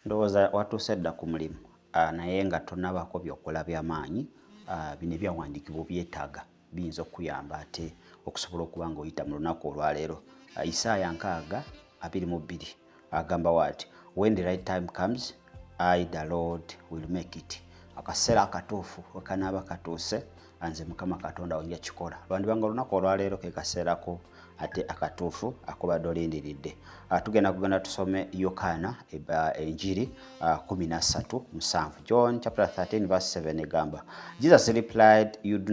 Ndowooza watuuse dda ku mulimu naye nga tonnabako by'okola by'amaanyi. Bino ebyawandiikibwa byetaaga biyinza okuyamba ate okusobola okuba ng'oyita mu lunaku olwaleero. Isaaya 6:22 agamba waati, when the right time comes, I the Lord will make it. Akaseera akatuufu wekanaaba katuuse, nze Mukama Katonda nja kikola. Lwandibanga olunaku olwaleero ke kaseerako ate akatuufu akubadde olindiridde. Tugenda tusome Yokaana enjiri 13:7. John chapter 13 verse 7 egamba, Jesus replied, you do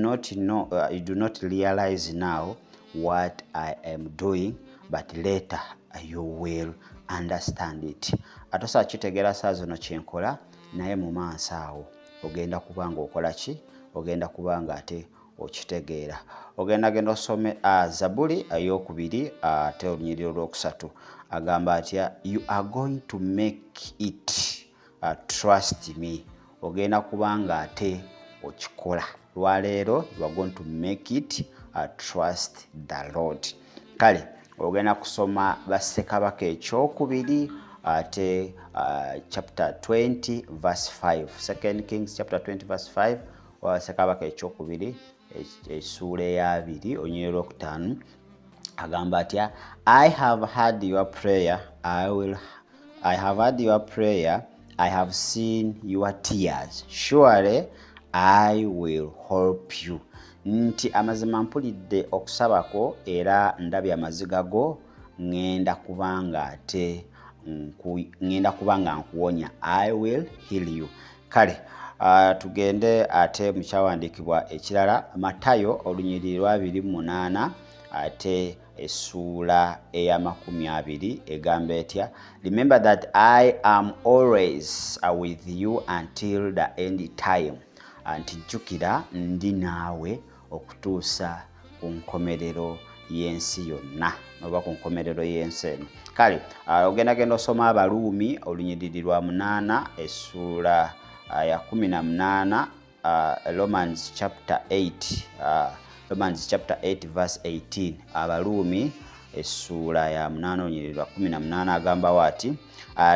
not realize now what I am doing, but later you will understand it. Atosa kitegeera saa zino kyenkola, naye mu maaso awo ogenda kubanga okola ki? Ogenda kubanga ate okitegeera. Genda osome Zabuli ey'okubiri ate olunyiriri olwokusatu. Agamba atya, you are going to make it, trust me. Ogenda kubanga ate okikola. Lwaleero you are going to make it, trust the Lord. Kale ogenda kusoma Bassekabaka ekyokubiri ate chapter 20 verse 5. 2 Kings chapter 20 verse 5. Bassekabaka ekyokubiri essuula eya 2 olunyiriri olwokutaano agamba atya, I have heard your prayer, I have seen your tears, surely I will help you. Nti amazima mpulidde okusabako era ndabye amaziga go, ngenda kubanga nkuwonya. I will heal you. Kale tugende ate mu kyawandiikibwa ekirala, Matayo olunyiriri lwa 28 ate essuula eya 20 egamba etya, remember that I am always with you until the end time. Anti jjukira ndi naawe okutuusa ku nkomerero y'ensi yonna, oba ku nkomerero y'ensi eno. Kale ogenda osoma Abaluumi olunyiriri lwa 8 essuula ya 18, Romans chapter 8 verse 18. Abaluumi essuula ya 8 olunyiriri lwa 18 agamba waati,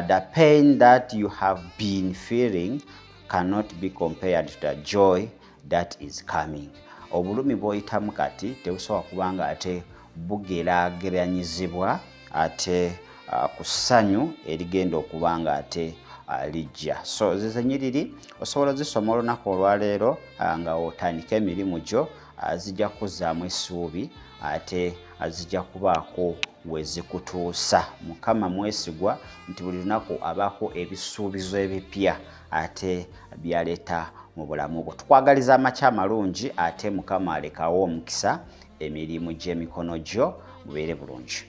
the pain that you have been feeling cannot be compared to the joy that is coming. Obulumi bw'oyitamu kati tebusobola kubanga ate bugeraageranyizibwa ate ku ssanyu erigenda okubanga ate lijja. So zize nyiriri osobola zisoma olunaku olwaleero nga otandika emirimu gyo, zijja kuzzaamu essuubi ate zijja kubaako we zikutuusa. Mukama mwesigwa nti buli lunaku abaako ebisuubizo ebipya ate byaleeta mu bulamu bwo. Tukwagaliza amakya amalungi ate Mukama alekawo omukisa emirimu gy'emikono gyo mubeere bulungi.